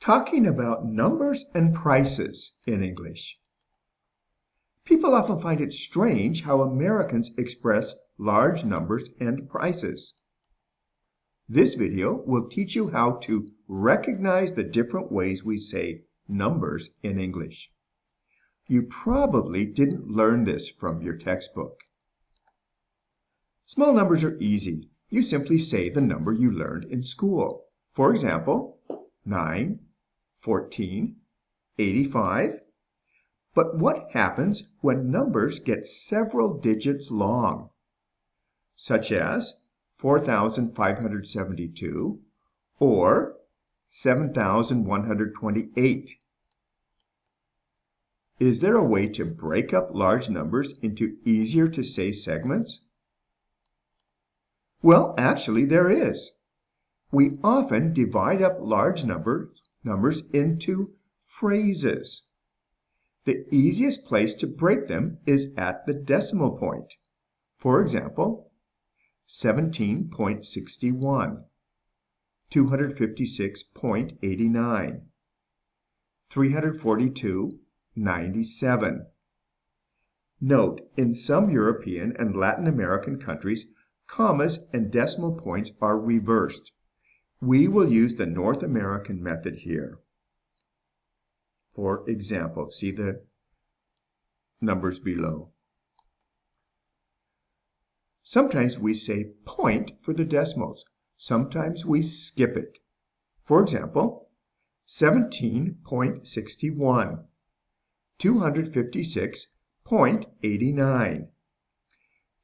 talking about numbers and prices in English. People often find it strange how Americans express large numbers and prices. This video will teach you how to recognize the different ways we say numbers in English. You probably didn't learn this from your textbook. Small numbers are easy. You simply say the number you learned in school. For example, 9, 14, 85. But what happens when numbers get several digits long, such as 4,572 or 7,128? Is there a way to break up large numbers into easier to say segments? Well, actually there is. We often divide up large numbers into phrases. The easiest place to break them is at the decimal point. For example, 17.61, 256.89, 342.97. Note, in some European and Latin American countries, commas and decimal points are reversed. We will use the North American method here. For example, see the numbers below. Sometimes we say point for the decimals. Sometimes we skip it. For example, 17.61, 256.89,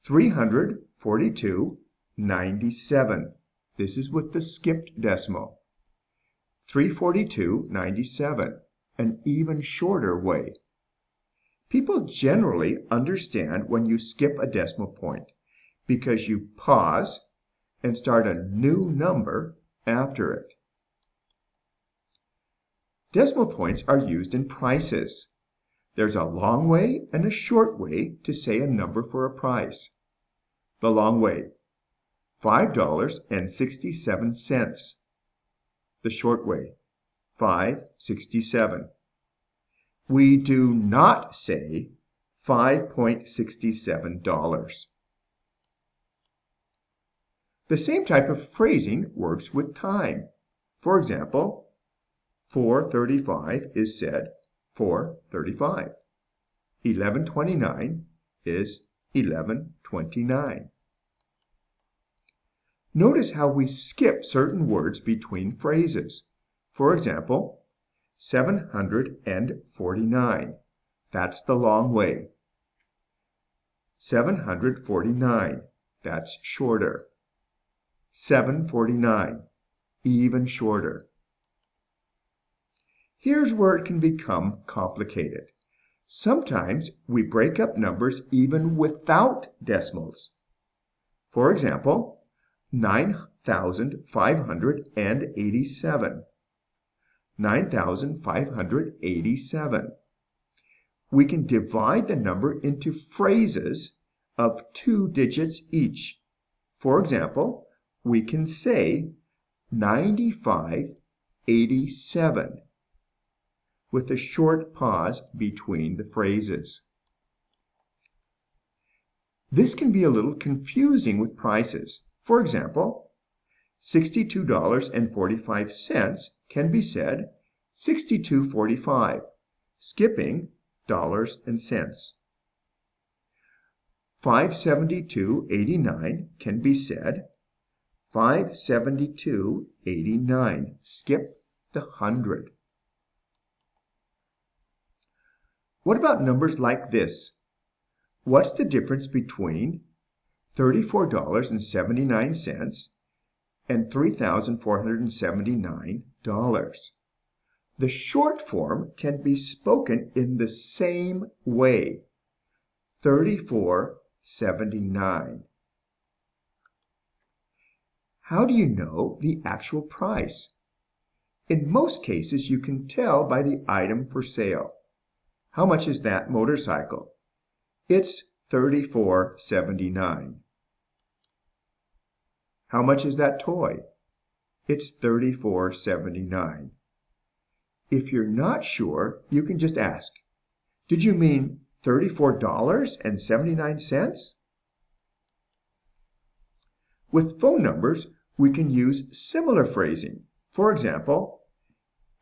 342.97. This is with the skipped decimal. 342.97, an even shorter way. People generally understand when you skip a decimal point because you pause and start a new number after it. Decimal points are used in prices. There's a long way and a short way to say a number for a price. The long way, $5.67. The short way, $5.67. We do not say $5.67. The same type of phrasing works with time. For example, 4:35 is said 4:35. 11:29 is 11:29. Notice how we skip certain words between phrases. For example, 749. That's the long way. 749. That's shorter. 749. Even shorter. Here's where it can become complicated. Sometimes we break up numbers even without decimals. For example, 9,587. 9,587. We can divide the number into phrases of 2 digits each. For example, we can say 9587 with a short pause between the phrases. This can be a little confusing with prices. For example, $62.45 can be said $62.45, skipping dollars and cents. $572.89 can be said $572.89, skip the hundred. What about numbers like this? What's the difference between $34.79 and $3,479? The short form can be spoken in the same way, $34.79. How do you know the actual price? In most cases, you can tell by the item for sale. How much is that motorcycle? It's $34.79. How much is that toy? It's $34.79. If you're not sure, you can just ask, "Did you mean $34.79? With phone numbers, we can use similar phrasing. For example,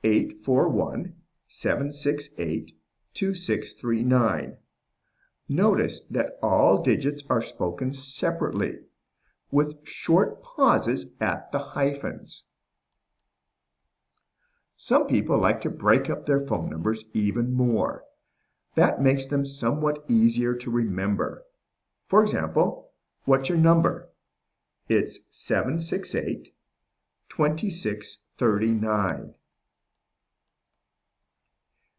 841-768-2639. Notice that all digits are spoken separately, with short pauses at the hyphens. Some people like to break up their phone numbers even more. That makes them somewhat easier to remember. For example, what's your number? It's 768-2639.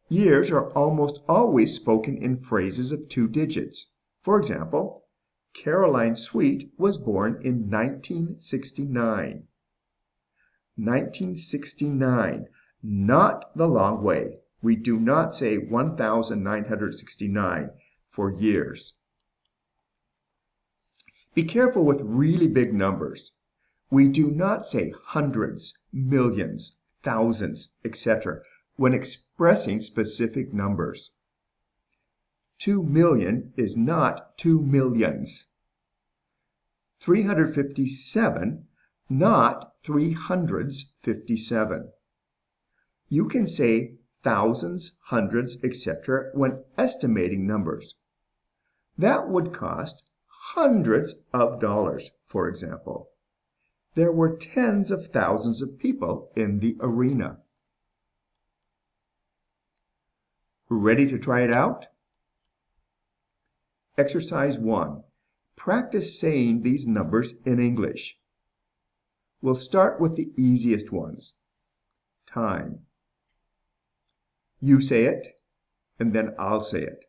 Years are almost always spoken in phrases of 2 digits. For example, Caroline Sweet was born in 1969. 1969, not the long way. We do not say 1969 for years. Be careful with really big numbers. We do not say hundreds, millions, thousands, etc. when expressing specific numbers. 2 million is not 2 millions. 357, not 357. You can say thousands, hundreds, etc. when estimating numbers. That would cost hundreds of dollars, for example. There were tens of thousands of people in the arena. Ready to try it out? Exercise 1. Practice saying these numbers in English. We'll start with the easiest ones. Time. You say it, and then I'll say it.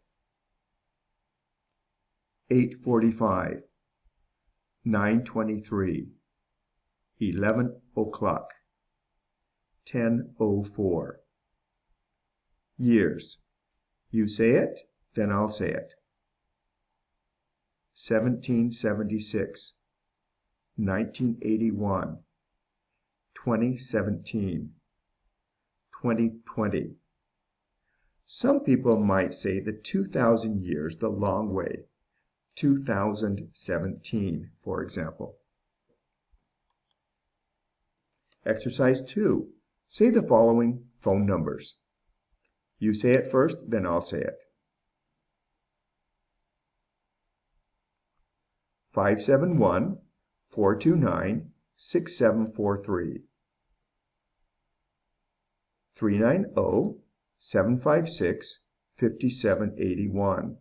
8:45, 9:23, 11 o'clock, 10:04. Years. You say it, then I'll say it. 1776, 1981, 2017, 2020. Some people might say the 2,000 years the long way. 2017, for example. Exercise 2. Say the following phone numbers. You say it first, then I'll say it. 571-429-6743. 390-756-5781.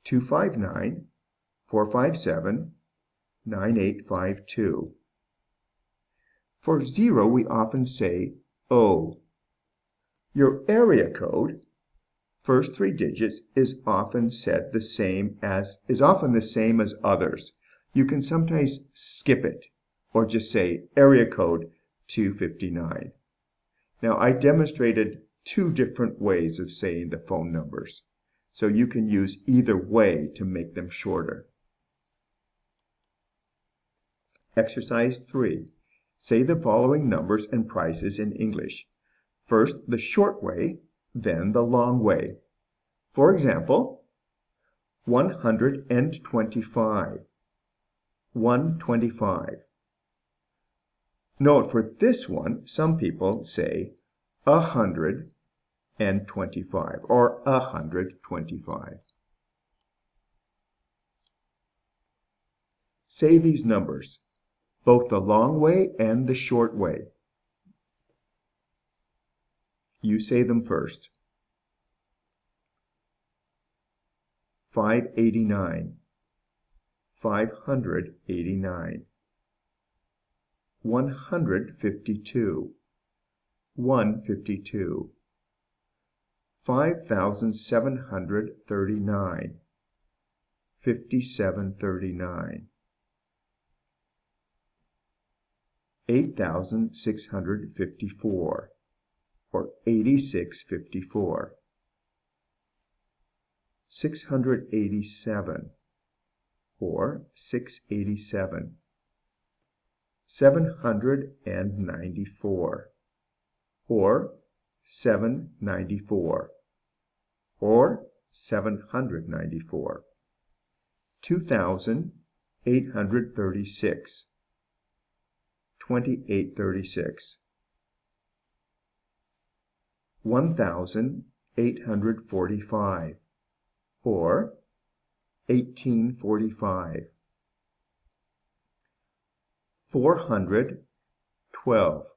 259-457-9852. For 0, we often say O. Your area code, first 3 digits, is often the same as others. You can sometimes skip it or just say area code 259. Now, I demonstrated 2 different ways of saying the phone numbers, so you can use either way to make them shorter. Exercise 3. Say the following numbers and prices in English. First the short way, then the long way. For example, 125. 125. Note for this one, some people say 125 or 125. Say these numbers, both the long way and the short way. You say them first. 589, 589. 152, 152. 5,739, 5739. 8,654, or 8654. 687, or 687. 794, or $7.94, or $794. 2,836, $28.36. 1,845, or $18.45. 412,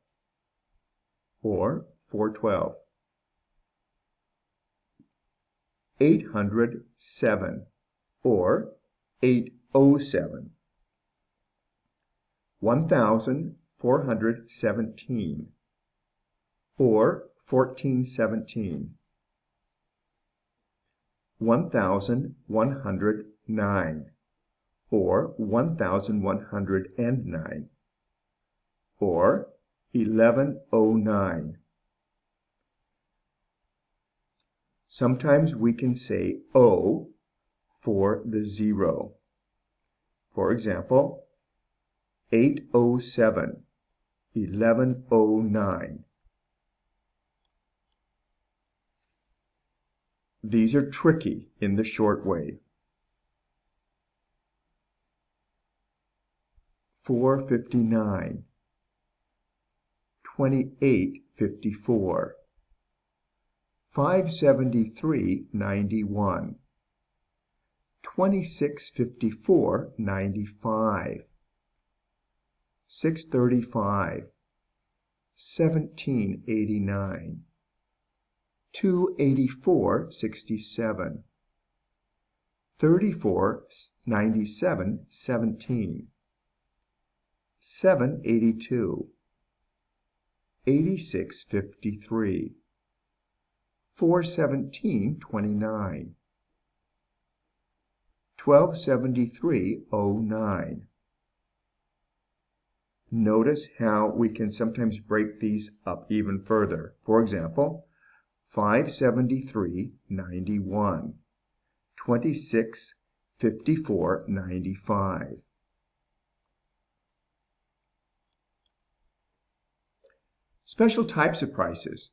or $4.12. 807, or $8.07. 1,417, or $14.17. 1,109, or $1,109, or $11.09. Sometimes we can say O for the zero. For example, 807, 1109. These are tricky in the short way. 459, 2854, 573.91, 2654.95, 635, 1789, 284.67, 34.97.17, 782, 86.53, 417.29, 1273.09. Notice how we can sometimes break these up even further. For example, 573.91, 2654.95. Special types of prices.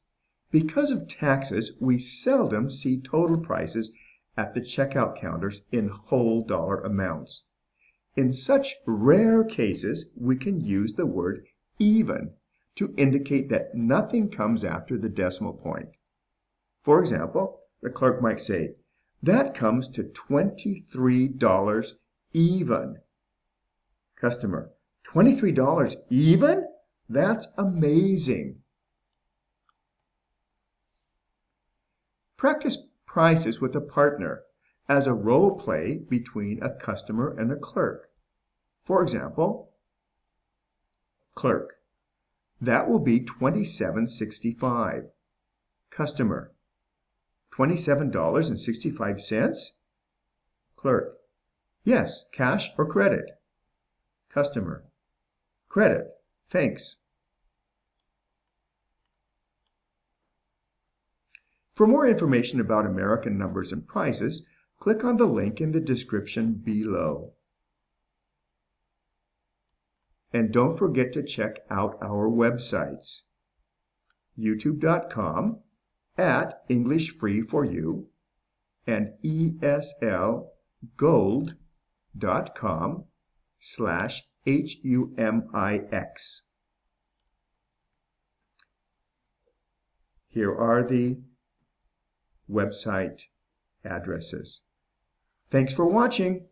Because of taxes, we seldom see total prices at the checkout counters in whole dollar amounts. In such rare cases, we can use the word even to indicate that nothing comes after the decimal point. For example, the clerk might say, "That comes to $23 even." Customer, $23 even? That's amazing. Practice prices with a partner as a role play between a customer and a clerk. For example, clerk, that will be $27.65. Customer, $27.65? Clerk, yes, cash or credit? Customer, credit, thanks. For more information about American numbers and prices, click on the link in the description below. And don't forget to check out our websites, youtube.com at English Free for You and ESLgold.com/HUMIX. Here are the website addresses. Thanks for watching.